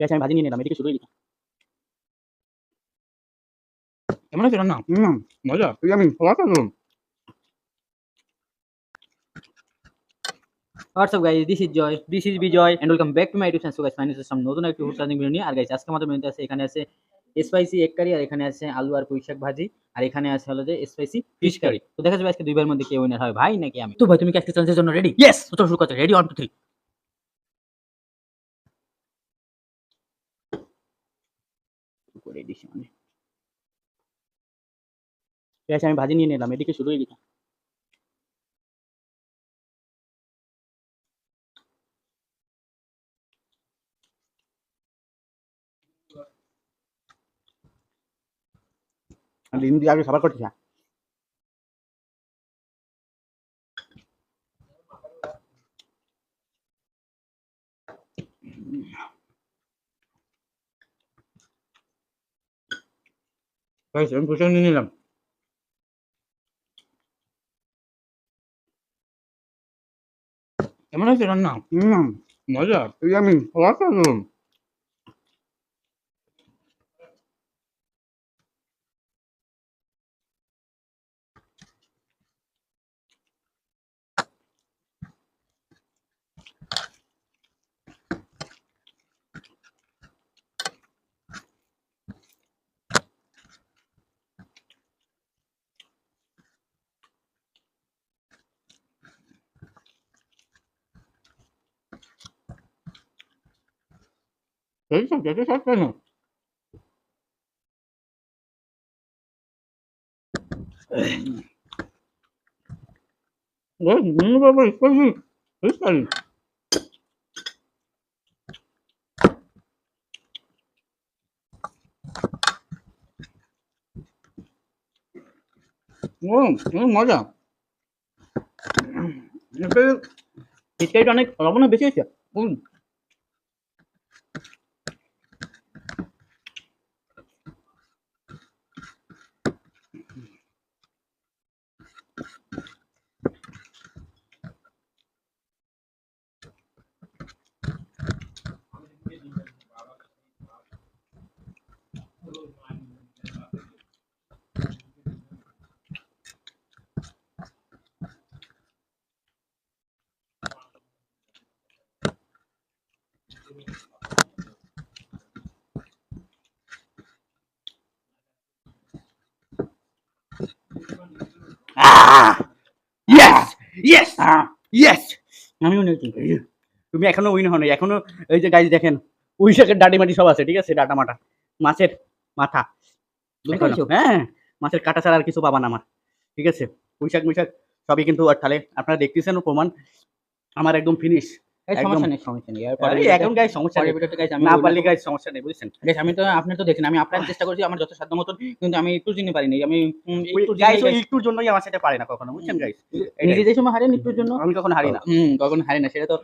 পেঁয়াজ আমি ভাজি নিয়ে নিলাম, এদিকে শুরু হয়ে কেমন আছে রান্না? মজা। তুই আমি খাওয়াতে তো। What's up guys, this is Joy, this is Bijoy and welcome back to my YouTube channel. So guys, finally some নতুন একটা ফুড সার্চিং ভিডিও নিয়ে। আর গাইস আজকে আমাদের মেনুতে আছে, এখানে আছে স্পাইসি এগ কারি, আর এখানে আছে আলু আর পুঁই শাক ভাজি, আর এখানে আছে হলো যে স্পাইসি ফিশ কারি। তো দেখা যাবে আজকে দুইবার মধ্যে কে উইনার হয়, ভাই নাকি আমি। তো ভাই তুমি কি আজকে চ্যালেঞ্জের জন্য রেডি? ইয়েস, তো শুরু করতে রেডি 1 2 3 করে দিছি মানে। পেঁয়াজ আমি ভাজি নিয়ে নিলাম, এদিকে শুরু হয়ে গেছে। আমি ডিম দিয়ে আগে খাবার করতেছি। গাইস আমি পোশাক নিয়ে নিলাম। কেমন আছে রান্না? মজা। তুই আমি খাওয়াতে তো। এই সব যেতে চাস কেন? গাইস নিয়ে বাবা স্পাইসি ফিশ কারি। মজা। ফিশ কারিটা অনেক লবণ বেশি হয়েছে। ইয়েস ইয়েস ইয়েস, আমি উইন হয়েছি। তুমি এখনো উইন হও নাই, এখনো এই যে গাইজ দেখেন পুঁই শাকের ডাঁটি মাটি সব আছে, ঠিক আছে, ডাটা মাটা, মাছের মাথা, হ্যাঁ মাছের কাটা ছাড়া আর কিছু পাবা না আমার, ঠিক আছে। পুঁই শাক মুই শাক সবই কিন্তু আর তাহলে আপনারা দেখতেছেন প্রমাণ আমার একদম ফিনিশ। সমস্যা নেই, সমস্যা নেই, এখন গাইজ সমস্যা নেই, না পারলে গাইজ সমস্যা নেই, বুঝছেন। আমি তো আপনি তো দেখেন আমি আপনার চেষ্টা করছি আমার যত সাধ্য মতন, কিন্তু আমি একটু জিনিস পারিনি। আমি গাইজ ওই একটুর জন্যই আমার সাথে পারে না কখনো, বুঝছেন গাইজ। নিজে যে সময় হারেন একটুর জন্য, আমি কখনো হারি না। কখনো হারি না, সেটা তো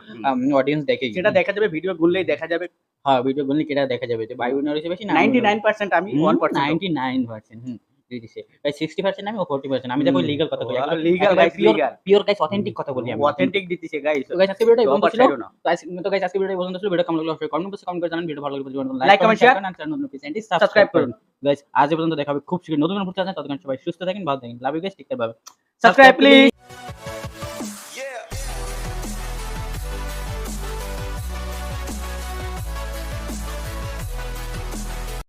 অডিয়েন্স দেখেই। সেটা দেখা যাবে, ভিডিও গুনলেই দেখা যাবে। হ্যাঁ ভিডিও গুনলে কেটা দেখা যাবে যে বাই উইনার হয়েছে বেশি না 99% আমি 1%। 99% দিছে ভাই 60% আমি ও 40%। আমি দেখো লিগ্যাল কথা কই, legal guys, legal pure guys authentic কথা বলি আমি, অথেন্টিক দিতেছে গাইজ। তো গাইস আজকে ভিডিওটা বন্ধ ছিল। তো গাইস আজকে ভিডিওটা বন্ধ ছিল। ভিডিও কেমন লাগলো অবশ্যই কমেন্ট বক্সে কমেন্ট করে জানান। ভিডিও ভালো লাগলে লাইক কমেন্ট শেয়ার আর চ্যানেল নতুন পেজটি সাবস্ক্রাইব করুন। গাইস আজ পর্যন্ত দেখা হবে খুব শীঘ্র নতুন কোনো ভিডিও আছে। ততক্ষণ সবাই সুস্থ থাকেন, ভালো থাকেন। Love you guys, take care, by. Subscribe please.